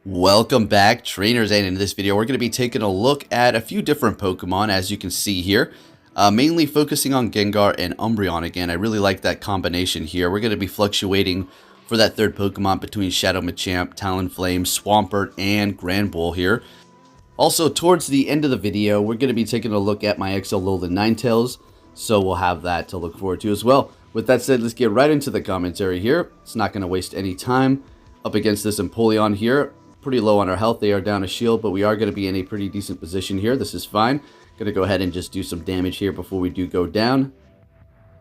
Welcome back, trainers, and in this video we're going to be taking a look at a few different Pokemon, as you can see here. Mainly focusing on Gengar and Umbreon again. I really like that combination here. We're going to be fluctuating for that third Pokemon between Shadow Machamp, Talonflame, Swampert, and Granbull here. Also, towards the end of the video, we're going to be taking a look at my Alolan Ninetales, so we'll have that to look forward to as well. With that said, let's get right into the commentary here. It's not going to waste any time. Up against this Empoleon here. Pretty low on our health. They are down a shield, but we are going to be in a pretty decent position here. This is fine. Going to go ahead and just do some damage here before we do go down.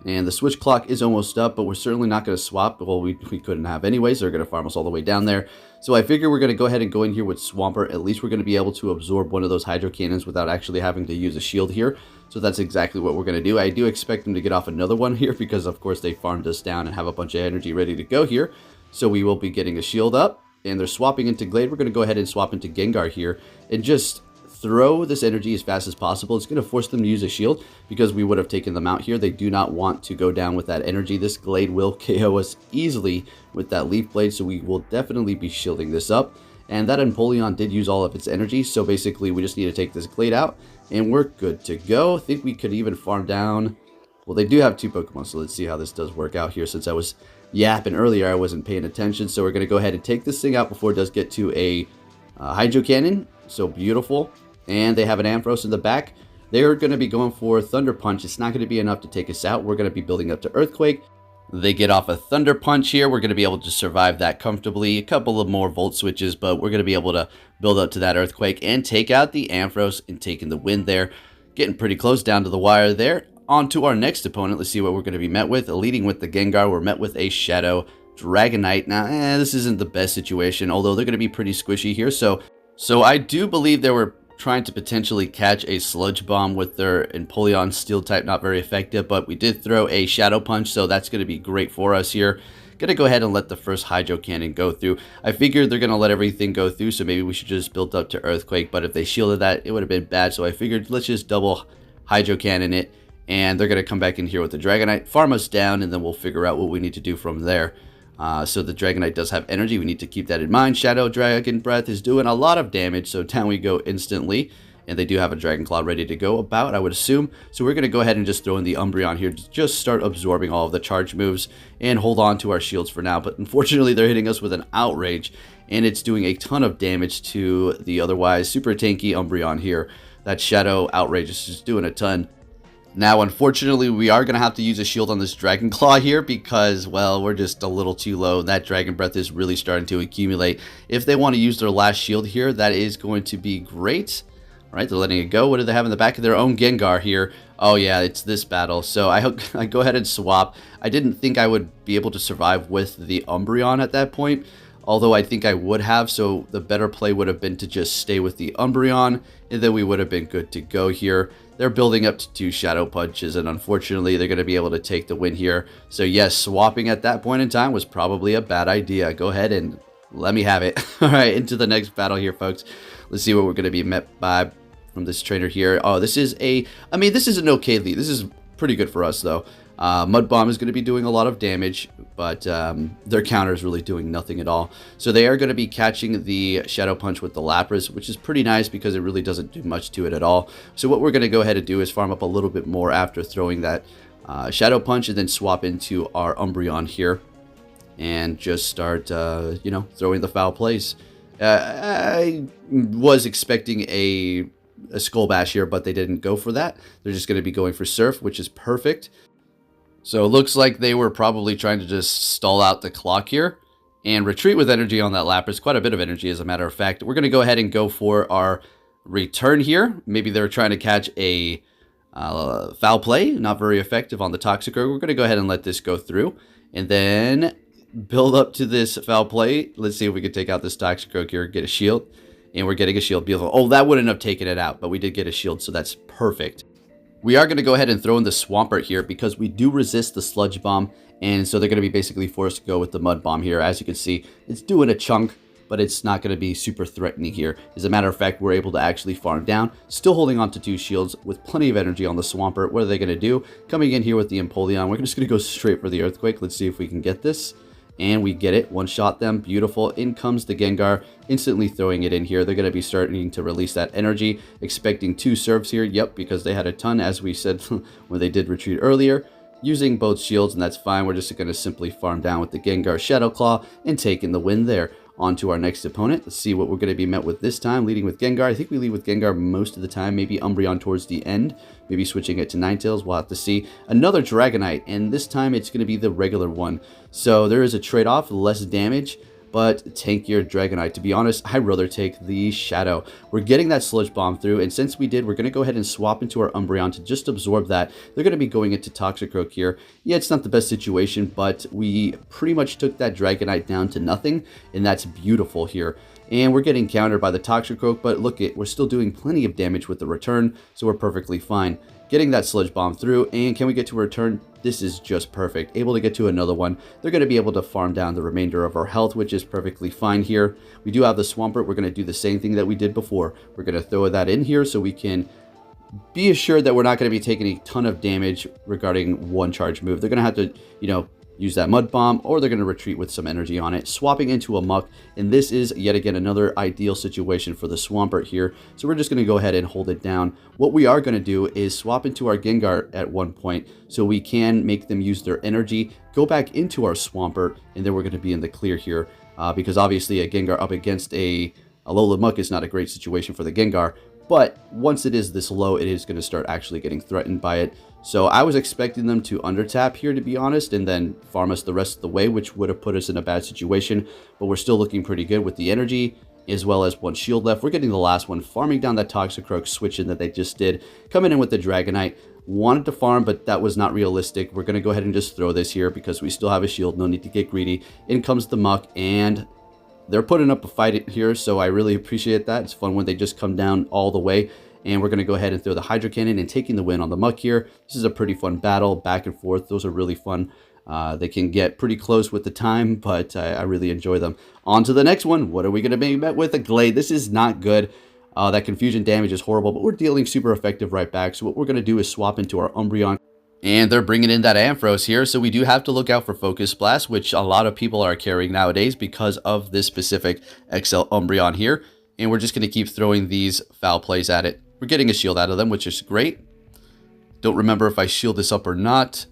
And the switch clock is almost up, but we're certainly not going to swap. Well, we couldn't have anyways. They're going to farm us all the way down there. So I figure we're going to go ahead and go in here with Swampert. At least we're going to be able to absorb one of those Hydro Cannons without actually having to use a shield here. So that's exactly what we're going to do. I do expect them to get off another one here because, of course, they farmed us down and have a bunch of energy ready to go here. So we will be getting a shield up. And they're swapping into Gallade. We're going to go ahead and swap into Gengar here and just throw this energy as fast as possible. It's going to force them to use a shield because we would have taken them out here. They do not want to go down with that energy. This Gallade will KO us easily with that Leaf Blade, so we will definitely be shielding this up. And that Empoleon did use all of its energy, so basically we just need to take this Gallade out and we're good to go. I think we could even farm down. Well, they do have two Pokemon, so let's see how this does work out here. Since I was yapping earlier, I wasn't paying attention, so we're going to go ahead and take this thing out before it does get to a Hydro Cannon. So beautiful. And they have an Ampharos in the back. They're going to be going for Thunder Punch. It's not going to be enough to take us out. We're going to be building up to Earthquake. They get off a Thunder Punch here. We're going to be able to survive that comfortably. A couple of more Volt Switches, but we're going to be able to build up to that Earthquake and take out the Ampharos and taking the win there. Getting pretty close down to the wire there. On to our next opponent. Let's see what we're going to be met with. Leading with the Gengar, we're met with a Shadow Dragonite. Now, this isn't the best situation, although they're going to be pretty squishy here. So I do believe they were trying to potentially catch a Sludge Bomb with their Empoleon Steel type. Not very effective, but we did throw a Shadow Punch, so that's going to be great for us here. Going to go ahead and let the first Hydro Cannon go through. I figured they're going to let everything go through, so maybe we should just build up to Earthquake. But if they shielded that, it would have been bad. So I figured let's just double Hydro Cannon it. And they're going to come back in here with the Dragonite, farm us down, and then we'll figure out what we need to do from there. So the Dragonite does have energy. We need to keep that in mind. Shadow Dragon Breath is doing a lot of damage, so down we go instantly. And they do have a Dragon Claw ready to go about, I would assume. So we're going to go ahead and just throw in the Umbreon here to just start absorbing all of the charge moves and hold on to our shields for now. But unfortunately, they're hitting us with an Outrage, and it's doing a ton of damage to the otherwise super tanky Umbreon here. That Shadow Outrage is just doing a ton. Now, unfortunately, we are going to have to use a shield on this Dragon Claw here because, well, we're just a little too low. That Dragon Breath is really starting to accumulate. If they want to use their last shield here, that is going to be great. All right, they're letting it go. What do they have in the back of their own Gengar here? Oh, yeah, it's this battle. So I go ahead and swap. I didn't think I would be able to survive with the Umbreon at that point, although I think I would have. So the better play would have been to just stay with the Umbreon, and then we would have been good to go here. They're building up to 2 Shadow Punches, and unfortunately, they're going to be able to take the win here. So yes, swapping at that point in time was probably a bad idea. Go ahead and let me have it. All right, into the next battle here, folks. Let's see what we're going to be met by from this trainer here. Oh, this is this is an okay lead. This is pretty good for us, though. Mud Bomb is going to be doing a lot of damage, but their counter is really doing nothing at all. So they are going to be catching the Shadow Punch with the Lapras, which is pretty nice because it really doesn't do much to it at all. So what we're going to go ahead and do is farm up a little bit more after throwing that Shadow Punch, and then swap into our Umbreon here and just start, throwing the foul plays. I was expecting a Skull Bash here, but they didn't go for that. They're just going to be going for Surf, which is perfect. So it looks like they were probably trying to just stall out the clock here and retreat with energy on that Lapras. Quite a bit of energy, as a matter of fact. We're going to go ahead and go for our return here. Maybe they're trying to catch a foul play. Not very effective on the Toxicroak. We're going to go ahead and let this go through and then build up to this foul play. Let's see if we can take out this Toxicroak here, get a shield. And we're getting a shield. Beautiful. Oh, that wouldn't have taken it out, but we did get a shield, so that's perfect. We are going to go ahead and throw in the Swampert here because we do resist the Sludge Bomb, and so they're going to be basically forced to go with the Mud Bomb here. As you can see, it's doing a chunk, but it's not going to be super threatening here. As a matter of fact, we're able to actually farm down, still holding on to 2 shields with plenty of energy on the Swampert. What are they going to do? Coming in here with the Empoleon, we're just going to go straight for the Earthquake. Let's see if we can get this. And we get it. One-shot them. Beautiful. In comes the Gengar, instantly throwing it in here. They're going to be starting to release that energy. Expecting 2 serves here. Yep, because they had a ton, as we said when they did retreat earlier. Using both shields, and that's fine. We're just going to simply farm down with the Gengar Shadow Claw and taking the win there. On to our next opponent. Let's see what we're going to be met with this time. Leading with Gengar. I think we lead with Gengar most of the time. Maybe Umbreon towards the end. Maybe switching it to Ninetales. We'll have to see. Another Dragonite, and this time it's going to be the regular one. So there is a trade-off, less damage, but tankier Dragonite. To be honest, I'd rather take the Shadow. We're getting that Sludge Bomb through, and since we did, we're going to go ahead and swap into our Umbreon to just absorb that. They're going to be going into Toxicroak here. Yeah, it's not the best situation, but we pretty much took that Dragonite down to nothing, and that's beautiful here. And we're getting countered by the Toxicroak, but look, we're still doing plenty of damage with the return, so we're perfectly fine. Getting that Sludge Bomb through, and can we get to a return? This is just perfect. Able to get to another one. They're going to be able to farm down the remainder of our health, which is perfectly fine here. We do have the Swampert. We're going to do the same thing that we did before. We're going to throw that in here so we can be assured that we're not going to be taking a ton of damage regarding one charge move. They're going to have to, use that Mud Bomb, or they're going to retreat with some energy on it, swapping into a Muck. And this is, yet again, another ideal situation for the Swampert here. So we're just going to go ahead and hold it down. What we are going to do is swap into our Gengar at one point, so we can make them use their energy, go back into our Swampert, and then we're going to be in the clear here. Because obviously a Gengar up against a Alolan Muck is not a great situation for the Gengar. But once it is this low, it is going to start actually getting threatened by it. So I was expecting them to undertap here, to be honest, and then farm us the rest of the way, which would have put us in a bad situation. But we're still looking pretty good with the energy, as well as one shield left. We're getting the last one, farming down that Toxicroak switch in that they just did. Coming in with the Dragonite. Wanted to farm, but that was not realistic. We're going to go ahead and just throw this here because we still have a shield. No need to get greedy. In comes the Muck, and they're putting up a fight here, so I really appreciate that. It's fun when they just come down all the way. And we're going to go ahead and throw the Hydro Cannon and taking the win on the Muck here. This is a pretty fun battle, back and forth. Those are really fun. They can get pretty close with the time, but I really enjoy them. On to the next one. What are we going to be met with? A Gallade. This is not good. That confusion damage is horrible, but we're dealing super effective right back. So what we're going to do is swap into our Umbreon. And they're bringing in that Ampharos here, so we do have to look out for Focus Blast, which a lot of people are carrying nowadays because of this specific XL Umbreon here. And we're just going to keep throwing these foul plays at it. We're getting a shield out of them, which is great. Don't remember if I shield this up or not.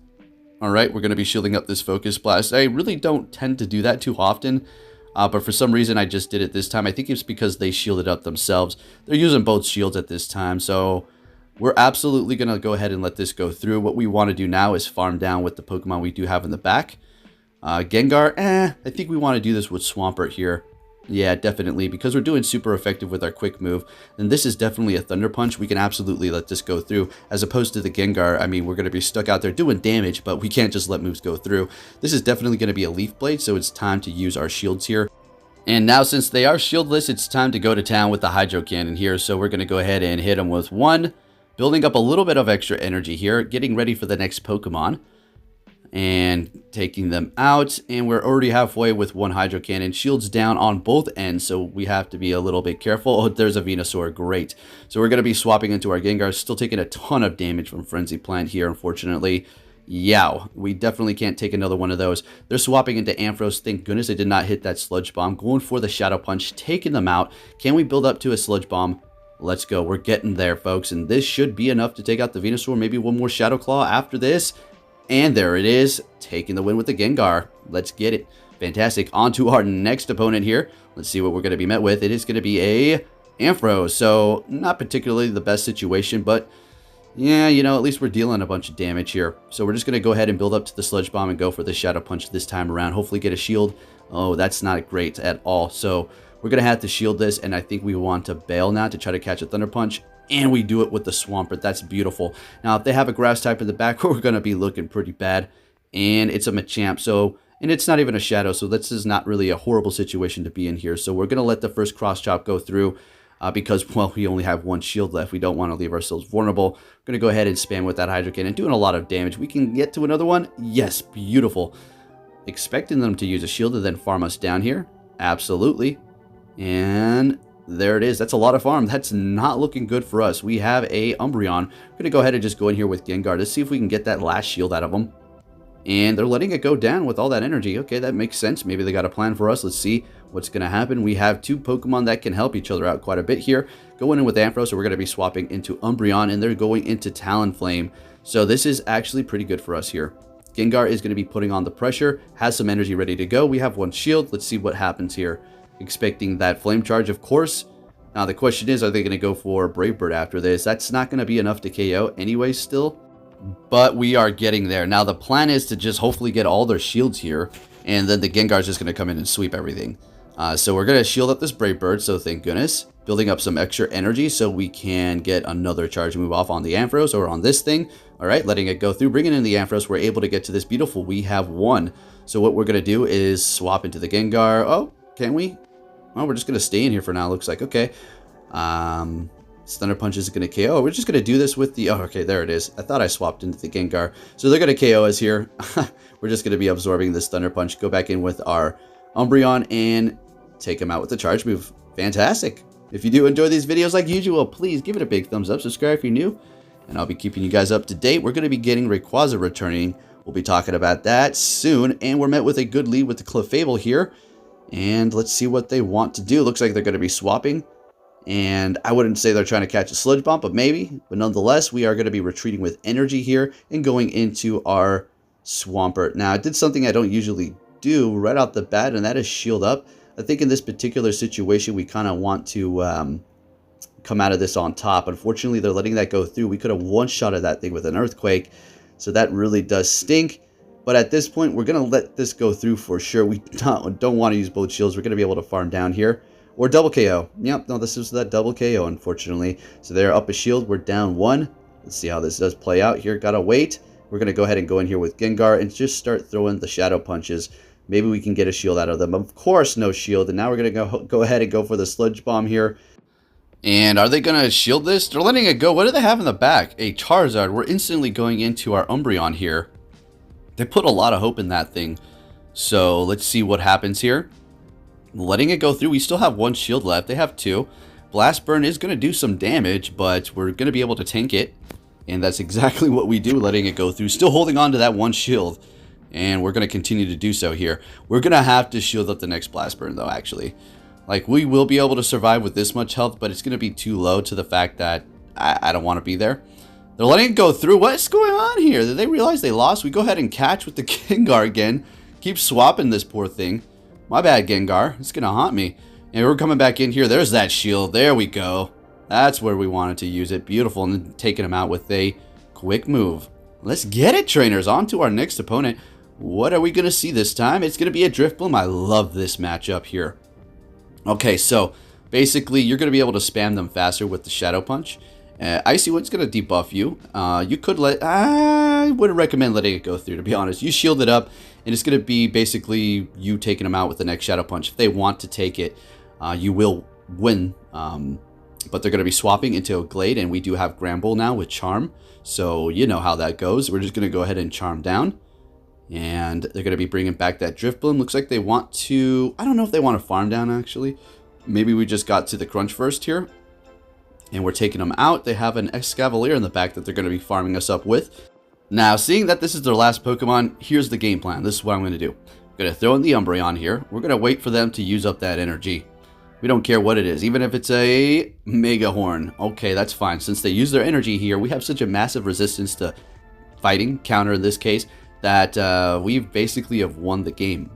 All right, we're going to be shielding up this Focus Blast. I really don't tend to do that too often, but for some reason I just did it this time. I think it's because they shielded up themselves. They're using both shields at this time, so we're absolutely going to go ahead and let this go through. What we want to do now is farm down with the Pokemon we do have in the back. Gengar, I think we want to do this with Swampert here. Yeah, definitely, because we're doing super effective with our quick move. And this is definitely a Thunder Punch. We can absolutely let this go through, as opposed to the Gengar. I mean, we're going to be stuck out there doing damage, but we can't just let moves go through. This is definitely going to be a Leaf Blade, so it's time to use our shields here. And now, since they are shieldless, it's time to go to town with the Hydro Cannon here. So we're going to go ahead and hit them with one, building up a little bit of extra energy here, getting ready for the next Pokemon. And taking them out, and we're already halfway with one Hydro Cannon. Shields down on both ends, so we have to be a little bit careful. Oh, there's a Venusaur. Great. So we're going to be swapping into our Gengar. Still taking a ton of damage from Frenzy Plant here, unfortunately. Yow. We definitely can't take another one of those. They're swapping into Ampharos. Thank goodness I did not hit that Sludge Bomb. Going for the Shadow Punch, taking them out. Can we build up to a Sludge Bomb? Let's go. We're getting there, folks, and this should be enough to take out the Venusaur. Maybe one more Shadow Claw after this. And there it is, taking the win with the Gengar. Let's get it. Fantastic. On to our next opponent here. Let's see what we're going to be met with. It is going to be a Ampharos. So, not particularly the best situation, but yeah, at least we're dealing a bunch of damage here. So we're just going to go ahead and build up to the Sludge Bomb and go for the Shadow Punch this time around. Hopefully get a shield. Oh, that's not great at all. So we're going to have to shield this, and I think we want to bail now to try to catch a Thunder Punch. And we do it with the Swampert. That's beautiful. Now, if they have a Grass type in the back, we're going to be looking pretty bad. And it's a Machamp, and it's not even a Shadow, so this is not really a horrible situation to be in here. So we're going to let the first Cross Chop go through because, well, we only have one shield left. We don't want to leave ourselves vulnerable. We're going to go ahead and spam with that Hydro Cannon, doing a lot of damage. We can get to another one. Yes, beautiful. Expecting them to use a shield and then farm us down here. Absolutely. And there it is. That's a lot of farm. That's not looking good for us. We have a Umbreon. We're going to go ahead and just go in here with Gengar to see if we can get that last shield out of him. And they're letting it go down with all that energy. Okay, that makes sense. Maybe they got a plan for us. Let's see what's going to happen. We have two Pokemon that can help each other out quite a bit here. Going in with Ampharos, so we're going to be swapping into Umbreon, and they're going into Talonflame. So this is actually pretty good for us here. Gengar is going to be putting on the pressure, has some energy ready to go. We have one shield. Let's see what happens here. Expecting that Flame Charge, of course. Now the question is, are they going to go for Brave Bird after this? That's not going to be enough to KO anyway still. But we are getting there. Now the plan is to just hopefully get all their shields here, and then the Gengar is just going to come in and sweep everything. So we're going to shield up this Brave Bird, so thank goodness. Building up some extra energy so we can get another charge move off on the Ampharos or on this thing. Alright, letting it go through, bringing in the Ampharos, we're able to get to this beautiful we have one. So what we're going to do is swap into the Gengar. Oh, can we? Oh, we're just going to stay in here for now, looks like. Okay. Thunder Punch is going to KO. We're just going to do this with the... Oh, okay, there it is. I thought I swapped into the Gengar. So they're going to KO us here. We're just going to be absorbing this Thunder Punch. Go back in with our Umbreon and take him out with the charge move. Fantastic. If you do enjoy these videos like usual, please give it a big thumbs up. Subscribe if you're new. And I'll be keeping you guys up to date. We're going to be getting Rayquaza returning. We'll be talking about that soon. And we're met with a good lead with the Clefable here. And let's see what they want to do. Looks like they're going to be swapping. And I wouldn't say they're trying to catch a Sludge Bomb, but maybe. But nonetheless, we are going to be retreating with energy here and going into our Swampert. Now, I did something I don't usually do right out the bat, and that is shield up. I think in this particular situation, we kind of want to come out of this on top. Unfortunately, they're letting that go through. We could have one-shotted that thing with an Earthquake, so that really does stink. But at this point, we're going to let this go through for sure. We don't want to use both shields. We're going to be able to farm down here. Or double KO. Yep, no, this is that double KO, unfortunately. So they're up a shield. We're down one. Let's see how this does play out here. Gotta wait. We're going to go ahead and go in here with Gengar and just start throwing the Shadow Punches. Maybe we can get a shield out of them. Of course, no shield. And now we're going to go ahead and go for the Sludge Bomb here. And are they going to shield this? They're letting it go. What do they have in the back? A Charizard. We're instantly going into our Umbreon here. They put a lot of hope in that thing. So let's see what happens here. Letting it go through. We still have one shield left. They have two. Blast Burn is going to do some damage, but we're going to be able to tank it. And that's exactly what we do, letting it go through. Still holding on to that one shield. And we're going to continue to do so here. We're going to have to shield up the next Blast Burn, though, actually. Like, we will be able to survive with this much health, but it's going to be too low to the fact that I don't want to be there. They're letting it go through. What's going on here? Did they realize they lost? We go ahead and catch with the Gengar again. Keep swapping this poor thing. My bad, Gengar. It's going to haunt me. And we're coming back in here. There's that shield. There we go. That's where we wanted to use it. Beautiful. And then taking him out with a quick move. Let's get it, trainers. On to our next opponent. What are we going to see this time? It's going to be a Drifblim. I love this matchup here. Okay, so basically you're going to be able to spam them faster with the Shadow Punch. Icy Wind's going to debuff you. You could let... I wouldn't recommend letting it go through, to be honest. You shield it up, and it's going to be basically you taking them out with the next Shadow Punch. If they want to take it, you will win. But they're going to be swapping into a Gallade, and we do have Gramble now with Charm. So you know how that goes. We're just going to go ahead and Charm down. And they're going to be bringing back that Drifblim. Looks like they want to... I don't know if they want to farm down, actually. Maybe we just got to the crunch first here. And we're taking them out. They have an Escavalier in the back that they're going to be farming us up with. Now, seeing that this is their last Pokemon, here's the game plan. This is what I'm going to do. I'm going to throw in the Umbreon here. We're going to wait for them to use up that energy. We don't care what it is, even if it's a Mega Horn. Okay, that's fine. Since they use their energy here, we have such a massive resistance to fighting, counter in this case, that we basically have won the game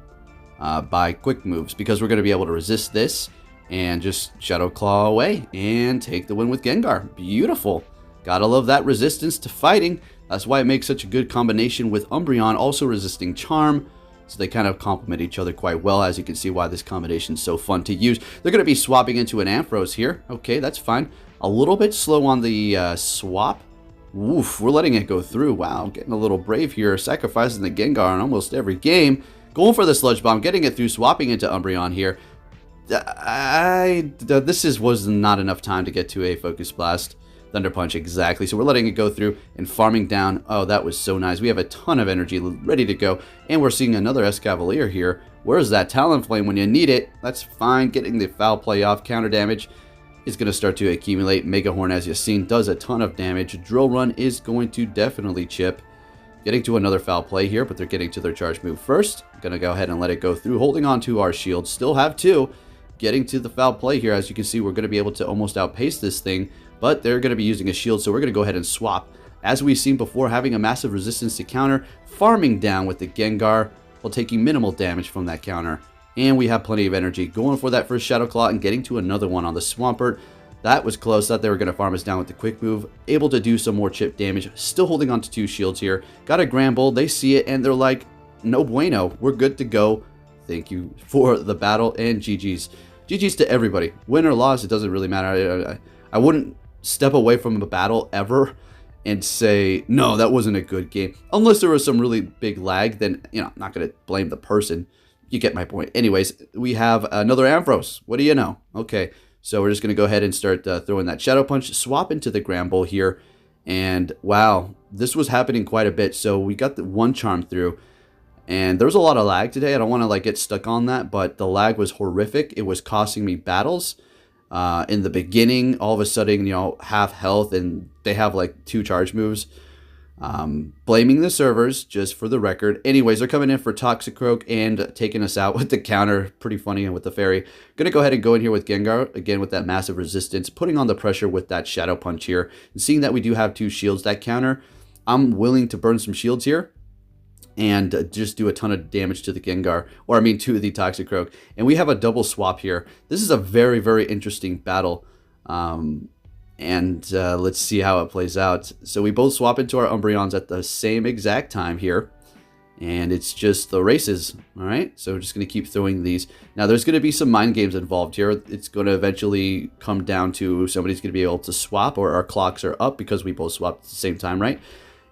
by quick moves, because we're going to be able to resist this and just Shadow Claw away and take the win with Gengar. Beautiful. Gotta love that resistance to fighting. That's why it makes such a good combination with Umbreon also resisting Charm. So they kind of complement each other quite well, as you can see why this combination is so fun to use. They're going to be swapping into an Ampharos here. Okay, that's fine. A little bit slow on the swap. Oof, we're letting it go through. Wow, getting a little brave here. Sacrificing the Gengar in almost every game. Going for the Sludge Bomb, getting it through, swapping into Umbreon here. This was not enough time to get to a Focus Blast. Thunder Punch, exactly. So we're letting it go through and farming down. Oh, that was so nice. We have a ton of energy ready to go. And we're seeing another Escavalier here. Where's that Talonflame when you need it? That's fine. Getting the foul play off. Counter damage is going to start to accumulate. Mega Horn, as you've seen, does a ton of damage. Drill Run is going to definitely chip. Getting to another foul play here, but they're getting to their charge move first. Gonna go ahead and let it go through, holding on to our shield. Still have 2. Getting to the foul play here. As you can see, we're going to be able to almost outpace this thing, but they're going to be using a shield, so we're going to go ahead and swap. As we've seen before, having a massive resistance to counter, farming down with the Gengar while taking minimal damage from that counter. And we have plenty of energy. Going for that first Shadow Claw and getting to another one on the Swampert. That was close. Thought they were going to farm us down with the quick move. Able to do some more chip damage. Still holding on to 2 shields here. Got a Gramble. They see it and they're like, no bueno. We're good to go. Thank you for the battle and GG's. GG's to everybody. Win or loss, it doesn't really matter. I wouldn't step away from a battle ever and say, no, that wasn't a good game. Unless there was some really big lag, then, you know, I'm not going to blame the person. You get my point. Anyways, we have another Ampharos. What do you know? Okay, so we're just going to go ahead and start throwing that Shadow Punch, swap into the Gramble here. And wow, this was happening quite a bit. So we got the 1 charm through. And there was a lot of lag today. I don't want to like get stuck on that, but the lag was horrific. It was costing me battles. In the beginning, all of a sudden, you know, half health, and they have like 2 charge moves. Blaming the servers, just for the record. Anyways, they're coming in for Toxicroak and taking us out with the counter. Pretty funny, and with the fairy. Gonna go ahead and go in here with Gengar, again with that massive resistance, putting on the pressure with that Shadow Punch here. And seeing that we do have 2 shields, that counter, I'm willing to burn some shields here and just do a ton of damage to the Gengar, or I mean to the Toxicroak. And we have a double swap here. This is a very, very interesting battle. Let's see how it plays out. So we both swap into our Umbreons at the same exact time here. And it's just the races, all right? So we're just going to keep throwing these. Now, there's going to be some mind games involved here. It's going to eventually come down to somebody's going to be able to swap, or our clocks are up because we both swapped at the same time, right?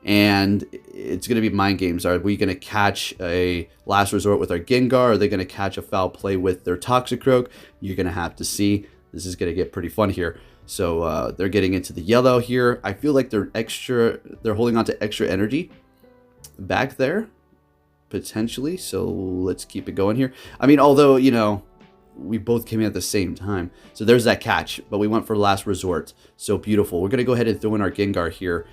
And it's going to be mind games. Are we going to catch a last resort with our Gengar? Are they going to catch a foul play with their Toxicroak? You're going to have to see. This is going to get pretty fun here. So they're getting into the yellow here. I feel like they're holding on to extra energy back there, potentially. So let's keep it going here. I mean, although, you know, we both came in at the same time. So there's that catch, but we went for last resort. So beautiful. We're going to go ahead and throw in our Gengar here.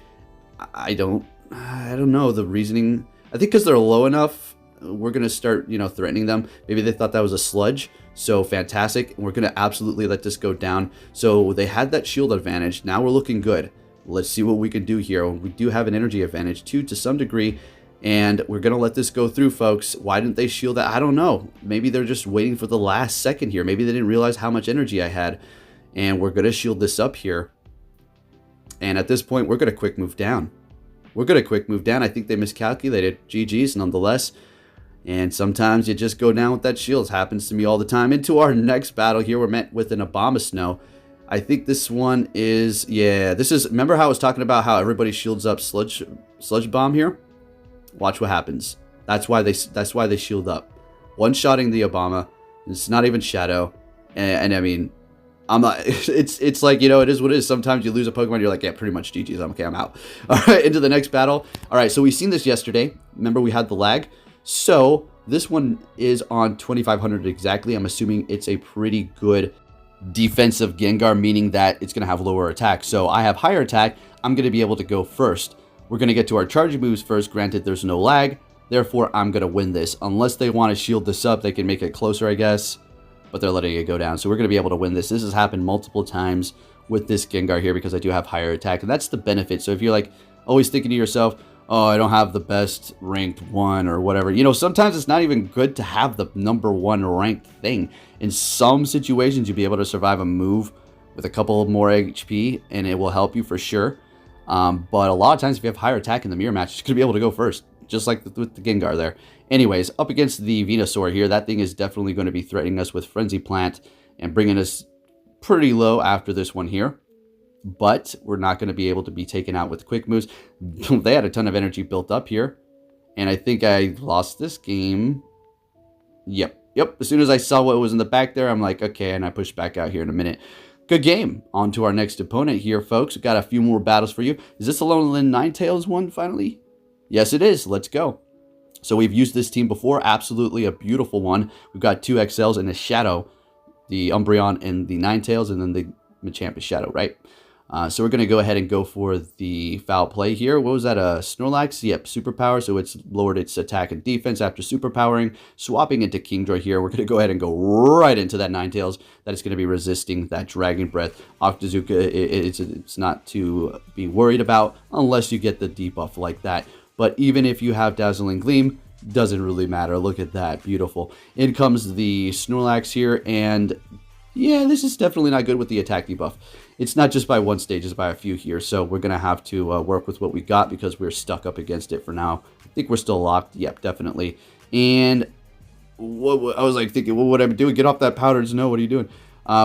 I don't know the reasoning. I think because they're low enough, we're going to start, you know, threatening them. Maybe they thought that was a sludge. So fantastic. We're going to absolutely let this go down. So they had that shield advantage. Now we're looking good. Let's see what we can do here. We do have an energy advantage too, to some degree. And we're going to let this go through, folks. Why didn't they shield that? I don't know. Maybe they're just waiting for the last second here. Maybe they didn't realize how much energy I had. And we're going to shield this up here. And at this point, we're going to quick move down. I think they miscalculated. GG's nonetheless. And sometimes you just go down with that shield. It happens to me all the time. Into our next battle here, we're met with an Abomasnow. I think this one is, yeah, this is, remember how I was talking about how everybody shields up Sludge Bomb here? Watch what happens. That's why they shield up. One-shotting the Obama. It's not even Shadow. And I mean, I'm not, it's like, you know, it is what it is. Sometimes you lose a Pokemon, you're like, yeah, pretty much GG's. Okay, I'm out. All right, into the next battle. All right, so we've seen this yesterday. Remember we had the lag? So this one is on 2500 exactly. I'm assuming it's a pretty good defensive Gengar, meaning that it's going to have lower attack. So I have higher attack. I'm going to be able to go first. We're going to get to our charging moves first. Granted, there's no lag. Therefore, I'm going to win this. Unless they want to shield this up, they can make it closer, I guess. But they're letting it go down. So we're going to be able to win this. This has happened multiple times with this Gengar here because I do have higher attack. And that's the benefit. So if you're like always thinking to yourself, oh, I don't have the best ranked one or whatever. You know, sometimes it's not even good to have the #1 ranked thing. In some situations, you'll be able to survive a move with a couple more HP and it will help you for sure. But a lot of times if you have higher attack in the mirror match, you're going to be able to go first. Just like with the Gengar there. Anyways, up against the Venusaur here, that thing is definitely going to be threatening us with Frenzy Plant and bringing us pretty low after this one here. But we're not going to be able to be taken out with quick moves. They had a ton of energy built up here. And I think I lost this game. Yep. As soon as I saw what was in the back there, I'm like, okay, and I pushed back out here in a minute. Good game. On to our next opponent here, folks. We've got a few more battles for you. Is this Alolan Ninetales one finally? Yes, it is. Let's go. So we've used this team before. Absolutely a beautiful one. We've got 2 XLs and a Shadow. The Umbreon and the Ninetales, and then the Machamp is Shadow, right? So we're going to go ahead and go for the foul play here. What was that? Snorlax? Yep, superpower. So it's lowered its attack and defense after superpowering. Swapping into Kingdra here. We're going to go ahead and go right into that Ninetales. That is going to be resisting that Dragon Breath. Octazooka, it's not to be worried about unless you get the debuff like that. But even if you have Dazzling Gleam, doesn't really matter. Look at that. Beautiful. In comes the Snorlax here, and yeah, this is definitely not good with the attack debuff. It's not just by one stage, it's by a few here. So we're going to have to work with what we got because we're stuck up against it for now. I think we're still locked. Yep, definitely. And I was like thinking, what would I be doing? Get off that powder. No, what are you doing?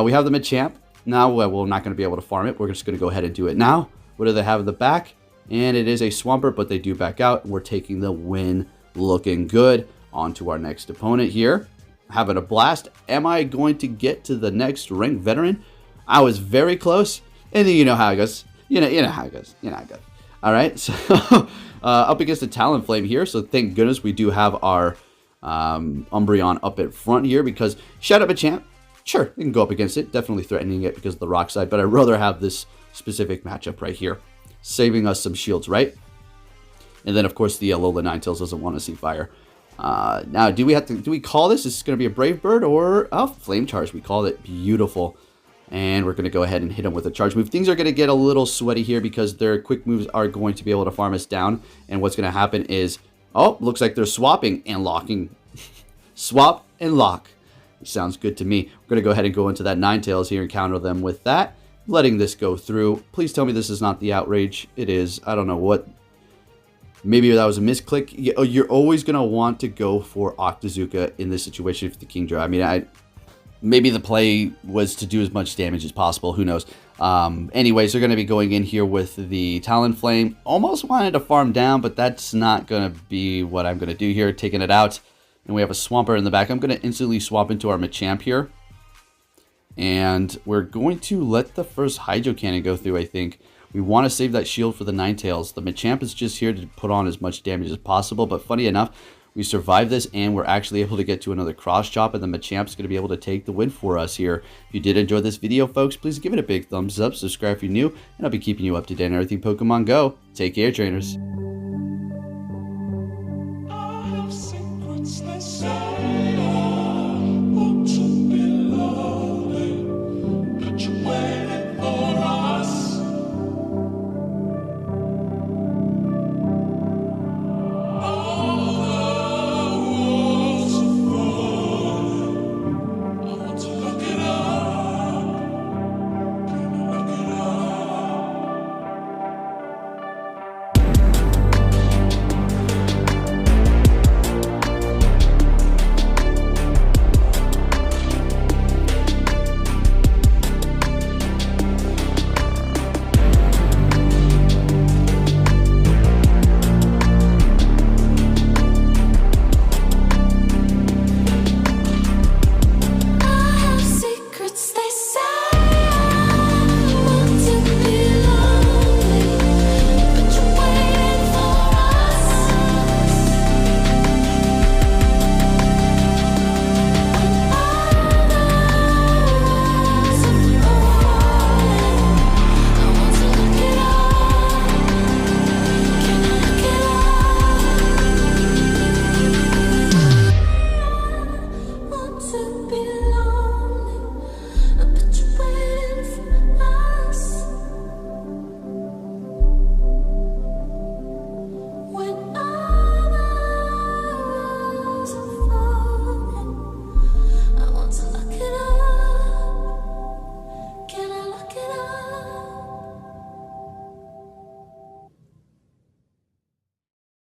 We have the Machamp. Now, we're not going to be able to farm it. We're just going to go ahead and do it now. What do they have in the back? And it is a Swampert, but they do back out. We're taking the win. Looking good. On to our next opponent here. Having a blast. Am I going to get to the next ranked veteran? I was very close, and then you know how it goes. You know how it goes. You know how it goes. All right, so up against the Talonflame here. So thank goodness we do have our Umbreon up at front here because shout out Machamp. Sure, we can go up against it. Definitely threatening it because of the rock side, but I'd rather have this specific matchup right here, saving us some shields, right? And then of course the Alolan Ninetales doesn't want to see fire. Now, do we call this? Is this going to be a Brave Bird or Flame Charge? We called it. Beautiful. And we're going to go ahead and hit them with a charge move. Things are going to get a little sweaty here because their quick moves are going to be able to farm us down. And what's going to happen is, oh, looks like they're swapping and locking. Swap and lock. Which sounds good to me. We're going to go ahead and go into that Ninetales here and counter them with that. Letting this go through. Please tell me this is not the outrage. It is. I don't know what. Maybe that was a misclick. You're always going to want to go for Octazooka in this situation for the Kingdra. I mean, maybe the play was to do as much damage as possible. Who knows? Anyways, they're going to be going in here with the Talonflame. Almost wanted to farm down, but that's not going to be what I'm going to do here. Taking it out. And we have a Swampert in the back. I'm going to instantly swap into our Machamp here. And we're going to let the first Hydro Cannon go through, I think. We want to save that shield for the Ninetales. The Machamp is just here to put on as much damage as possible. But funny enough, we survived this and we're actually able to get to another cross chop. And the Machamp's going to be able to take the win for us here. If you did enjoy this video, folks, please give it a big thumbs up. Subscribe if you're new. And I'll be keeping you up to date on everything Pokemon Go. Take care, trainers.